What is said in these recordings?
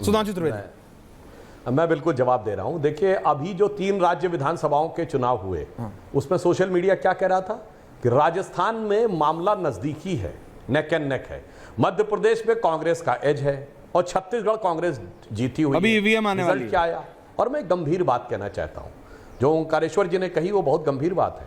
सुधांशु त्रिवेदी। मैं बिल्कुल जवाब दे रहा हूं। देखिए, अभी जो 3 राज्य विधानसभाओं के चुनाव हुए, उसमें सोशल मीडिया क्या कह रहा था कि राजस्थान में मामला नजदीकी है, नेक एंड नेक है, मध्य प्रदेश में कांग्रेस का एज है और छत्तीसगढ़ कांग्रेस जीती हुई अभी है। ईवीएम आने वाली है। क्या आया? और मैं गंभीर बात कहना चाहता हूं, जो ओंकारेश्वर जी ने कही वो बहुत गंभीर बात है।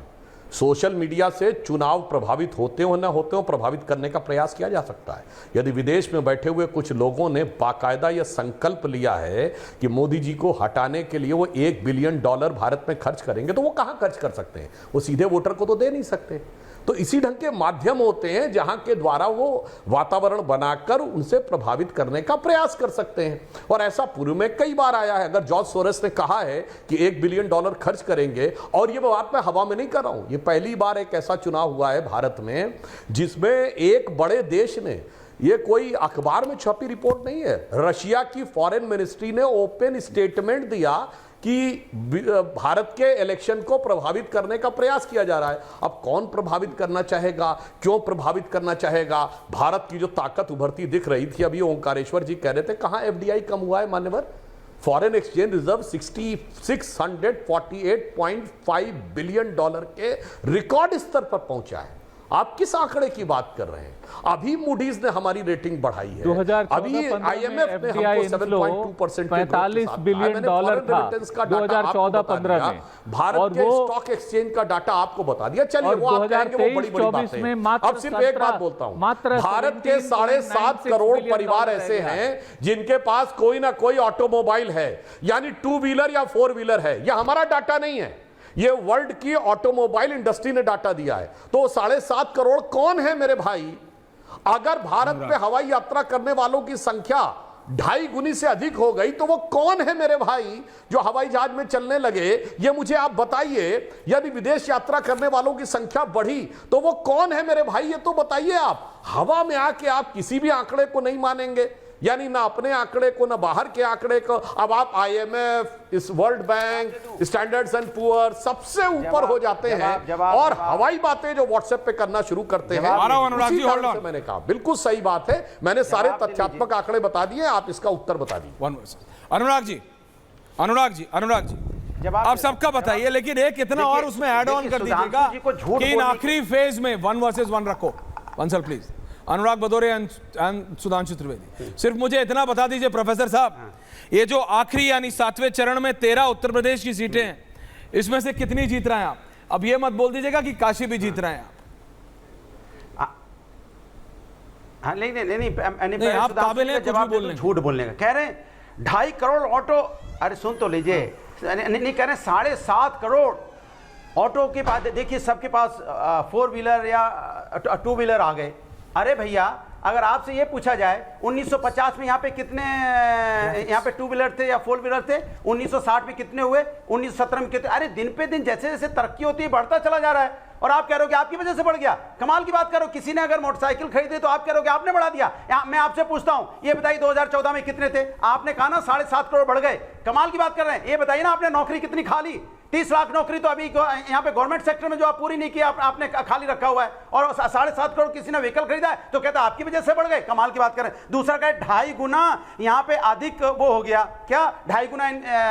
सोशल मीडिया से चुनाव प्रभावित होते हो न होते हो, प्रभावित करने का प्रयास किया जा सकता है। यदि विदेश में बैठे हुए कुछ लोगों ने बाकायदा यह संकल्प लिया है कि मोदी जी को हटाने के लिए वो $1 बिलियन भारत में खर्च करेंगे, तो वो कहां खर्च कर सकते हैं? वो सीधे वोटर को तो दे नहीं सकते। तो इसी ढंग के माध्यम होते हैं जहां के द्वारा वो वातावरण बनाकर उनसे प्रभावित करने का प्रयास कर सकते हैं। और ऐसा पूर्व में कई बार आया है। अगर जॉर्ज सोरोस ने कहा है कि $1 बिलियन खर्च करेंगे, और ये बात मैं हवा में नहीं कर रहा हूं, ये पहली बार एक ऐसा चुनाव हुआ है भारत में जिसमें एक बड़े देश ने, ये कोई अखबार में छपी रिपोर्ट नहीं है, रशिया की फॉरेन मिनिस्ट्री ने ओपन स्टेटमेंट दिया कि भारत के इलेक्शन को प्रभावित करने का प्रयास किया जा रहा है। अब कौन प्रभावित करना चाहेगा, क्यों प्रभावित करना चाहेगा? भारत की जो ताकत उभरती दिख रही थी, अभी ओंकारेश्वर जी कह रहे थे, कहां FDI कम हुआ है मान्यवर? फॉरेन एक्सचेंज रिजर्व $648.5 बिलियन के रिकॉर्ड स्तर पर पहुंचा है। आप किस आंकड़े की बात कर रहे हैं? अभी मूडीज ने हमारी रेटिंग बढ़ाई है, अभी IMF ने हमको 7.2% $45 बिलियन था 2014-15 में, भारत के स्टॉक एक्सचेंज का डाटा आपको बता दिया। चलिए, वो आप कहेंगे वो बड़ी बड़ी बात है। अब सिर्फ एक बात बोलता हूं, भारत के 7.5 करोड़ परिवार ऐसे हैं जिनके पास कोई ना कोई ऑटोमोबाइल है, यानी 2 व्हीलर या 4 व्हीलर है। यह हमारा डाटा नहीं है, ये वर्ल्ड की ऑटोमोबाइल इंडस्ट्री ने डाटा दिया है। तो 7.5 करोड़ कौन है मेरे भाई? अगर भारत में हवाई यात्रा करने वालों की संख्या 2.5 गुनी से अधिक हो गई, तो वो कौन है मेरे भाई जो हवाई जहाज में चलने लगे? ये मुझे आप बताइए। यदि विदेश यात्रा करने वालों की संख्या बढ़ी, तो वो कौन है मेरे भाई? ये तो बताइए आप। हवा में आके आप किसी भी आंकड़े को नहीं मानेंगे, यानी ना अपने आंकड़े को ना बाहर के आंकड़े को। अब आप IMF, इस world bank, standards and poor सबसे ऊपर हो जाते हैं और हवाई बातें जो व्हाट्सएप पे करना शुरू करते हैं। मैंने कहा बिल्कुल सही बात है, मैंने सारे तथ्यात्मक आंकड़े बता दिए, आप इसका उत्तर बता दीजिए। अनुराग जी आप सबका बताइए, लेकिन एक इतना और उसमें ऐड ऑन कर दीजिएगा कि इन आखिरी फेज में 1 वर्सेस 1 रखो। Bansal please. Anurag Bhadauria and Sudhanshu Trivedi, सिर्फ मुझे इतना बता दीजिए प्रोफेसर साहब, ये जो आखिरी यानी 7वें चरण में 13 उत्तर प्रदेश की सीटें हैं, इसमें से कितनी जीत रहे हैं आप? अब ये मत बोल दीजिएगा कि काशी भी जीत रहे हैं आप। नहीं, आप काबिल हैं कुछ भी बोलने, झूठ बोलने का। कह रहे हैं 2.5 करोड़ ऑटो, अरे सुन तो लीजिए, नहीं कह रहे 7.5 करोड़ ऑटो के पास, देखिए सबके पास 4 व्हीलर या 2 व्हीलर आ गए। अरे भैया, अगर आपसे ये पूछा जाए 1950 में यहाँ पे कितने 2 व्हीलर थे या 4 व्हीलर थे, 1960 में कितने हुए, 1970 में कितने, अरे दिन पे दिन जैसे जैसे तरक्की होती है बढ़ता चला जा रहा है, और आप कह रहे हो कि आपकी वजह से बढ़ गया। कमाल की बात करो, किसी ने अगर मोटरसाइकिल खरीदी तो आप कह रहे हो कि आपने बढ़ा दिया। मैं आपसे पूछता हूं, ये बताइए 2014 में कितने थे? आपने कहा ना 7.5 करोड़ बढ़ गए। कमाल की बात कर रहे हैं। ये बताइए ना, आपने नौकरी कितनी खाली? 30 लाख नौकरी तो अभी यहाँ पे गवर्नमेंट सेक्टर में जो आप पूरी नहीं की, आपने खाली रखा हुआ है, और 7.5 करोड़ किसी ने व्हीकल खरीदा है तो कहता है आपकी वजह से बढ़ गए। कमाल की बात करें। दूसरा कहे 2.5 गुना यहाँ पे अधिक वो हो गया, क्या 2.5 गुना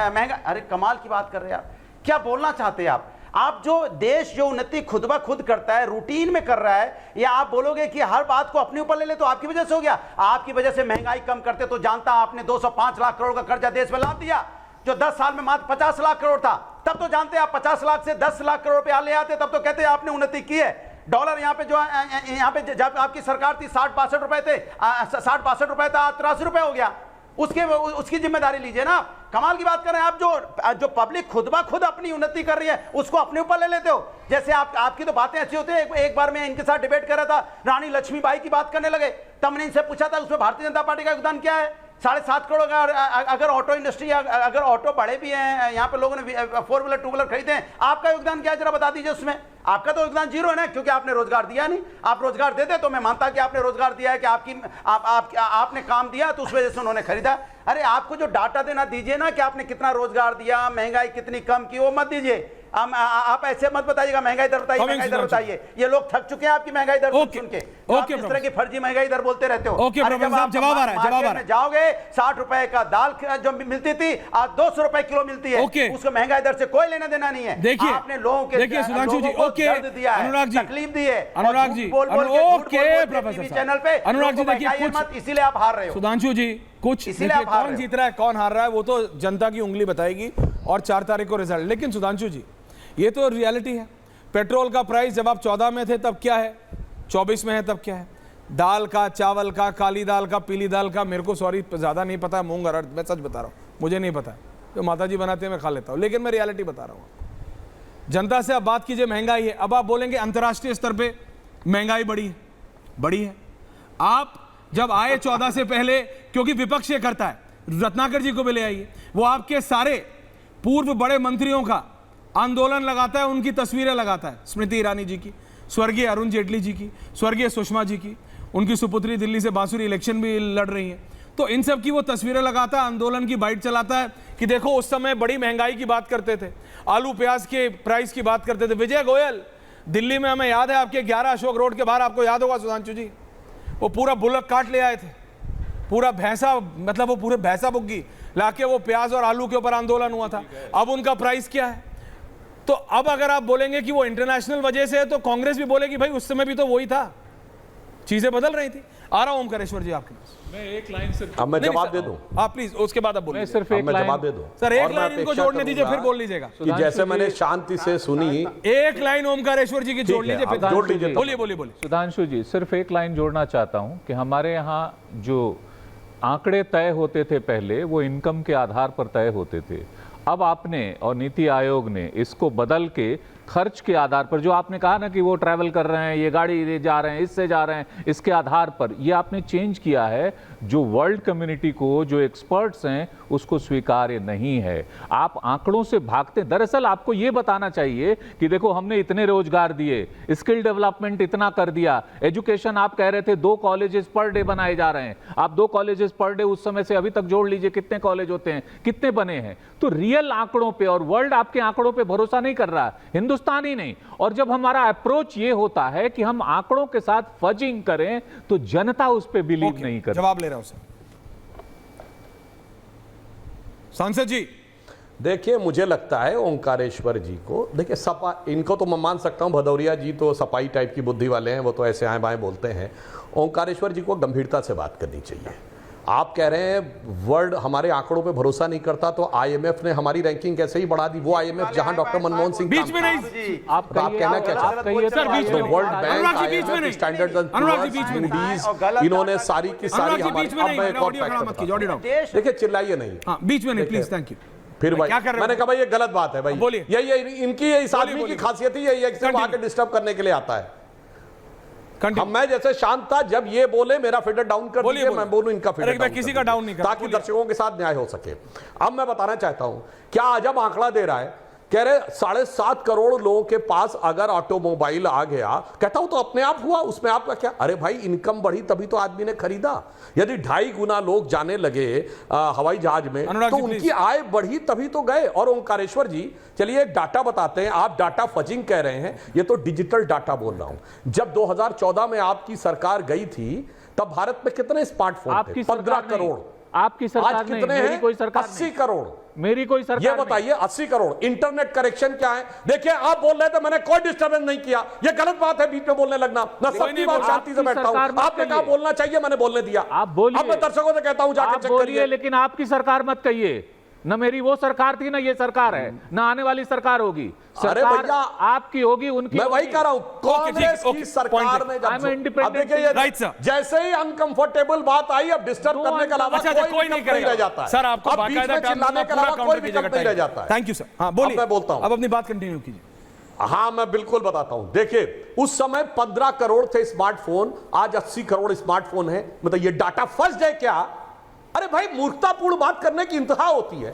महंगा? अरे कमाल की बात कर रहे हैं आप। क्या बोलना चाहते हैं आप जो देश जो उन्नति खुद ब खुद करता है, रूटीन में कर रहा है, या आप बोलोगे कि हर बात को अपने ऊपर ले ले तो आपकी वजह से हो गया? आपकी वजह से महंगाई कम करते तो जानता आपने 205 लाख करोड़ का कर्जा देश में लाद दिया, जो 10 साल में मात्र 50 लाख करोड़ था। तब तो जानते आप 50 लाख से 10 लाख करोड़ रुपया ले आते, तब तो कहते आपने उन्नति की है। डॉलर यहाँ पे जब आपकी सरकार थी 60-62 रुपए थे, 60-62 रुपए था, 83 रुपए हो गया। उसकी जिम्मेदारी लीजिए ना। कमाल की बात कर रहे हैं आप। जो पब्लिक खुद ब खुद अपनी उन्नति कर रही है उसको अपने ऊपर ले लेते हो। जैसे आपकी तो बातें अच्छी होती है। एक बार मैं इनके साथ डिबेट कर रहा था, रानी लक्ष्मीबाई की बात करने लगे, तब मैंने इनसे पूछा था उसमें भारतीय जनता पार्टी का योगदान क्या है? 7.5 करोड़ अगर ऑटो इंडस्ट्री, अगर ऑटो बढ़े भी हैं, यहाँ पे लोगों ने 4 व्हीलर 2 व्हीलर खरीदे हैं, आपका योगदान क्या है जरा बता दीजिए उसमें। आपका तो योगदान 0 है ना, क्योंकि आपने रोजगार दिया नहीं। आप रोजगार देते तो मैं मानता कि आपने रोजगार दिया है, कि आपने काम दिया तो उस वजह से उन्होंने खरीदा। अरे आपको जो डाटा देना दीजिए ना कि आपने कितना रोजगार दिया, महंगाई कितनी कम की, वो मत दीजिए। आप ऐसे मत बताइएगा महंगाई दर बताइए, महंगाई दर बताइए। ये लोग थक चुके हैं आपकी महंगाई दर सुन के। ओके, इस तरह की फर्जी महंगाई दर बोलते रहते हो। ओके, अरे प्रोफेसर जब साहब, आप जवाब आ रहा है, जवाब आ मार्केट रहा है। में जाओगे 60 रुपए का दाल जो मिलती थी आज 200 रुपए किलो मिलती है। ओके। उसको महंगाई दर से कोई लेना देना नहीं है। देखिए, आपने लोगों के देखिए सुधांशु जी, लोगों को ओके, दर्द दिया है, अनुराग जी, तकलीफ दी है, अनुराग जी, बोल बोल के ओके, प्रोफेसर साहब, चैनल पे अनुराग जी, देखिए, देखिए कुछ- इसीलिए आप हार रहे हो। सुधांशु जी, कुछ इसीलिए देखिए, आप हार कौन रहे हो। जीत रहा है कौन हार रहा है वो तो जनता की उंगली बताएगी और 4 तारीख को रिजल्ट। लेकिन सुधांशु जी, ये तो रियलिटी है। पेट्रोल का प्राइस जब आप 14 में थे तब क्या है, 24 में है तब क्या है, दाल का, चावल का, काली दाल का, पीली दाल का, मेरे को सॉरी ज्यादा नहीं पता, मूंग अरहर, मैं सच बता रहा हूँ, मुझे नहीं पता, तो माता जी बनाते हैं मैं खा लेता हूँ, लेकिन मैं रियलिटी बता रहा हूँ। जनता से आप बात कीजिए, महंगाई है। अब आप बोलेंगे अंतर्राष्ट्रीय स्तर पे महंगाई बढ़ी है। आप जब आए 14 से पहले, क्योंकि विपक्ष ये करता है, रत्नाकर जी को भी ले आइए, वो आपके सारे पूर्व बड़े मंत्रियों का आंदोलन लगाता है, उनकी तस्वीरें लगाता है, स्मृति ईरानी जी की, स्वर्गीय अरुण जेटली जी की, स्वर्गीय सुषमा जी की, उनकी सुपुत्री दिल्ली से बांसुरी इलेक्शन भी लड़ रही है, तो इन सब की वो तस्वीरें लगाता है, आंदोलन की बाइट चलाता है कि देखो उस समय बड़ी महंगाई की बात करते थे, आलू प्याज के प्राइस की बात करते थे। विजय गोयल दिल्ली में, हमें याद है, आपके 11 अशोक रोड के बाहर, आपको याद होगा सुधांशु जी, वो पूरा बुलक काट ले आए थे, पूरा भैंसा, मतलब वो पूरे भैंसा बुग्गी लाके वो प्याज और आलू के ऊपर आंदोलन हुआ था। अब उनका प्राइस क्या है? तो अब अगर आप बोलेंगे कि वो इंटरनेशनल वजह से है, तो कांग्रेस भी बोलेगी भाई उस समय भी तो वही था, चीजें बदल रही थी। आ रहा हूं ओमकारेश्वर जी आपके पास। मैं एक लाइन सिर्फ, अब मैं जवाब दे दूं, आप प्लीज, उसके बाद आप बोलिए। मैं सिर्फ अब एक मैं लाइन, जवाब दे दूं सर एक और मैं लाइन इनको अपेक्षा जोड़ने दीजिए, फिर करूंगा बोल लीजिएगा। कि जैसे मैंने शांति से सुनी, एक लाइन ओमकारेश्वर जी की जोड़ है, लीजिए, आप फिर जोड़ लीजिए। बोलिए बोलिए बोलिए। सुधांशु जी, सिर्फ एक लाइन जोड़ना चाहता हूं कि हमारे यहाँ जो आंकड़े तय होते थे पहले, वो इनकम के आधार पर तय होते थे। अब आपने और नीति आयोग ने इसको बदल के खर्च के आधार पर, जो आपने कहा ना कि वो ट्रैवल कर रहे हैं, ये गाड़ी ले जा रहे हैं, इससे जा रहे हैं, इसके आधार पर ये आपने चेंज किया है, जो वर्ल्ड कम्युनिटी को, जो एक्सपर्ट्स हैं, उसको स्वीकार्य नहीं है। आप आंकड़ों से भागते। दरअसल आपको ये बताना चाहिए कि देखो हमने इतने रोजगार दिए, स्किल डेवलपमेंट इतना कर दिया, एजुकेशन आप कह रहे थे 2 कॉलेजेस पर डे बनाए जा रहे हैं, आप 2 कॉलेजेस पर डे उस समय से अभी तक जोड़ लीजिए कितने कॉलेज होते हैं, कितने बने हैं। तो रियल आंकड़ों पे, और वर्ल्ड आपके आंकड़ों पे भरोसा नहीं कर रहा, हिंदुस्तान ही नहीं। और जब हमारा अप्रोच ये होता है कि हम आंकड़ों के साथ फजिंग करें, तो जनता उस पे बिलीव नहीं करती। जवाब ले रहा हूं सर। सांसद जी, देखिए मुझे लगता है ओंकारेश्वर जी को, देखिए सपा, इनको तो मैं मान सकता हूं, भदौरिया जी तो सपाई टाइप की बुद्धि वाले हैं, वो तो ऐसे आए बाएं बोलते हैं। ओंकारेश्वर जी को गंभीरता से बात करनी चाहिए। आप कह रहे हैं वर्ल्ड हमारे आंकड़ों पे भरोसा नहीं करता, तो आईएमएफ ने हमारी रैंकिंग कैसे ही बढ़ा दी। वो आईएमएफ जहां डॉक्टर मनमोहन सिंह बीच में नहीं, आप कहना क्या चाहते कहिए सर, बीच में वर्ल्ड अनुराग जी बीच में बैंक, नहीं। स्टैंडर्ड अनुराग जी बीच में नहीं। मूडीज, इन्होंने सारी की सारी अनुराग जी हमारी, बीच में अब नहीं, मैं एक और ऑडियो खड़ा फैक्ट मत बताता कीजिए, ऑडियो डाउन। हूं। देखिए चिल्लाइए नहीं, हाँ, बीच में नहीं प्लीज, थैंक यू। फिर भाई क्या कर रहे मैंने कहा भाई ये गलत बात है भाई, बोलिए। यही इनकी इस आदमी की खासियत ही यही है कि सिर्फ आके डिस्टर्ब करने के लिए आता है। कंटिन्यू। हम, मैं जैसे शांत था, जब ये बोले मेरा फिगर डाउन कर बोलिए, दीजिए, बोलिए। मैं बोलूं इनका फिगर अरे मैं डाउन किसी कर का दीजिए, डाउन नहीं कर रहा, ताकि बोलिए। दर्शकों के साथ न्याय हो सके। अब मैं बताना चाहता हूं, क्या अजब आंकड़ा दे रहा है, कह रहे 7.5 करोड़ लोगों के पास अगर ऑटोमोबाइल आ गया, कहता हूं तो अपने आप हुआ, उसमें आपका क्या। अरे भाई इनकम बढ़ी तभी तो आदमी ने खरीदा। यदि 2.5 गुना लोग जाने लगे हवाई जहाज में, तो उनकी आय बढ़ी तभी तो गए। और ओंकारेश्वर जी, चलिए एक डाटा बताते हैं। आप डाटा फजिंग कह रहे हैं, ये तो डिजिटल डाटा बोल रहा हूं। जब 2014 में आपकी सरकार गई थी, तब भारत में कितने स्मार्टफोन थे? 15 करोड़। आपकी सरकार आज कितने नहीं, मेरी हैं? कोई सरकार 80 करोड़। मेरी कोई सरकार ये बताइए 80 करोड़। इंटरनेट कनेक्शन क्या है? देखिए आप बोल रहे थे मैंने कोई डिस्टर्बेंस नहीं किया, ये गलत बात है बीच में बोलने लगना। मैं सबकी बात शांति से बैठता हूं, आपने कहा बोलना चाहिए, मैंने बोलने दिया। आप बोलिए। अब मैं दर्शकों से कहता हूं जाके चेक करिए। लेकिन आपकी सरकार मत कहिए, न मेरी वो सरकार थी, ना ये सरकार है, ना आने वाली सरकार होगी। अरे सरकार भैया, आपकी होगी, उनकी। मैं वही कह रहा हूं, कांग्रेस ओके, की सरकार में I'm an independent Right, sir. जैसे ही अनकंफर्टेबल बात आई, अब डिस्टर्ब करने के अलावा अच्छा, कोई कोई नहीं विकल्प नहीं रह जाता है। सर आपको अब बीच बाकायदा में चिल्लाने के अलावा कोई विकल्प नहीं रह जाता है। Thank you sir. हाँ बोलिए, अब मैं बोलता हूं। अब अपनी बात कंटिन्यू कीजिए। हाँ मैं बिल्कुल बताता हूं। देखिए उस समय 15 करोड़ थे स्मार्टफोन, आज 80 करोड़ स्मार्टफोन है। मतलब ये डाटा फर्स्ट है क्या? अरे भाई मूर्खतापूर्ण बात करने की इंतहा होती है।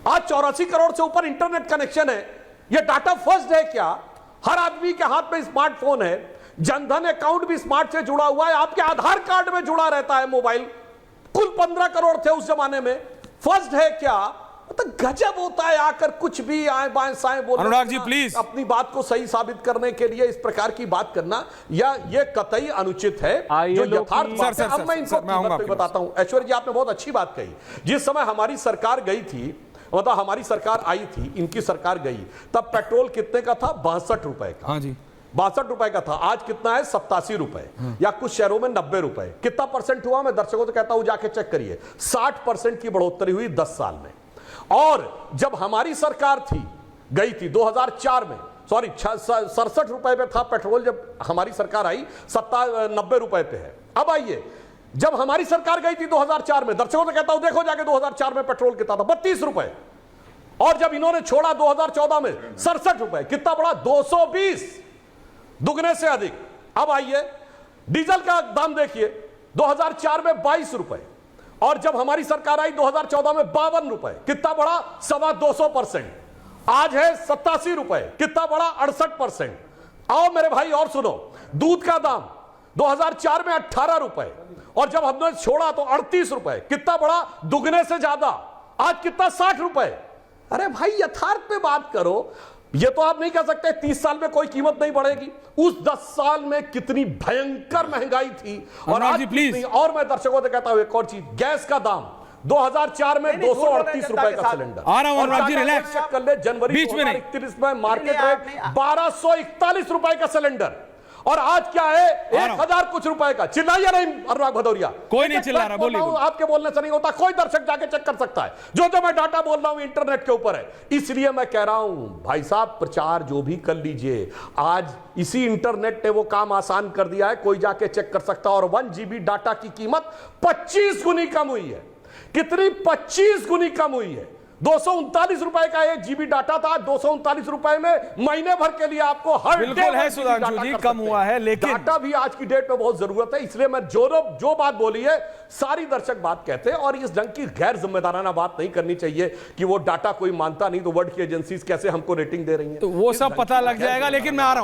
आज 84 करोड़ से ऊपर इंटरनेट कनेक्शन है, यह डाटा फर्स्ट है क्या? हर आदमी के हाथ में स्मार्टफोन है, जनधन अकाउंट भी स्मार्ट से जुड़ा हुआ है, आपके आधार कार्ड में जुड़ा रहता है मोबाइल। कुल 15 करोड़ थे उस जमाने में, फर्स्ट है क्या? तो गजब होता है, आकर कुछ भी आए बाएं साएं बोलना, अनुराग जी, प्लीज। अपनी बात को सही साबित करने के लिए इस प्रकार की बात करना, या ये कतई अनुचित है। जो यथार्थ बात है, अब मैं इनको कीमत पे बताता हूं। ऐश्वर्य जी, आपने बहुत अच्छी बात कही। जिस समय हमारी सरकार गई थी, मतलब हमारी सरकार आई थी, इनकी सरकार गई, तब पेट्रोल कितने का था? 62 रुपए का। हाँ जी, 62 रुपए का था। आज कितना है? 87 रुपए, या कुछ शहरों में 90 रुपए। कितना परसेंट हुआ? मैं दर्शकों से कहता हूं जाके चेक करिए, 60% की बढ़ोतरी हुई 10 साल में। और जब हमारी सरकार थी, गई थी 2004 में, सॉरी 67 रुपए पे था पेट्रोल जब हमारी सरकार आई, 90 रुपए पे है। अब आइए, जब हमारी सरकार गई थी 2004 में, दर्शकों से कहता हूं देखो जाके 2004 में पेट्रोल कितना था? 32 रुपए। और जब इन्होंने छोड़ा 2014 में 67 रुपए, कितना बढ़ा? 220, दुगने से अधिक। अब आइए, डीजल का दाम देखिए, 2004 में 22 रुपए, और जब हमारी सरकार आई 2014 में 52 रुपए, कितना बढ़ा? 225%। आज है 87 रुपए, कितना बढ़ा? 68%। आओ मेरे भाई और सुनो, दूध का दाम 2004 में 18 रुपए, और जब हमने छोड़ा तो 38 रुपए, कितना बढ़ा? दुगने से ज्यादा। आज कितना? 60 रुपए। अरे भाई, यथार्थ पे बात करो। ये तो आप नहीं कह सकते 30 साल में कोई कीमत नहीं बढ़ेगी। उस 10 साल में कितनी भयंकर महंगाई थी, और आज कितनी। और मैं दर्शकों से कहता हूं एक और चीज, गैस का दाम 2004 में 238 रुपए का सिलेंडर। आ रहा हूं अनुराग जी, रिलैक्स कर ले, जनवरी 2031 में मार्केट रेट 1241 रुपए का सिलेंडर, और आज क्या है? 1000 कुछ रुपए का। चिल्लाइए नहीं अनुराग भदौरिया। कोई नहीं चिल्ला रहा, बोलिए। आपके बोलने से नहीं होता, कोई दर्शक जाके चेक कर सकता है। जो मैं डाटा बोल रहा हूं इंटरनेट के ऊपर है। इसलिए मैं कह रहा हूं भाई साहब, प्रचार जो भी कर लीजिए, आज इसी इंटरनेट ने वो काम आसान कर दिया है, कोई जाके चेक कर सकता है। और 1 GB डाटा की कीमत 25 गुनी कम हुई है। कितनी? 25 गुनी कम हुई है। 239 रुपए का 1 GB डाटा था, 239 रुपए में महीने भर के लिए आपको हर बिल्कुल है सुधांशु जी, कम हुआ है, लेकिन डाटा भी आज की डेट में बहुत जरूरत है। इसलिए मैं जो बात बोली है, सारी दर्शक बात कहते हैं, और इस ढंग की गैर जिम्मेदाराना बात नहीं करनी चाहिए कि वो डाटा कोई मानता नहीं तो वर्ल्ड की एजेंसीज कैसे हमको रेटिंग दे रही है। तो वो सब पता लग जाएगा, लेकिन मैं आ रहा हूं।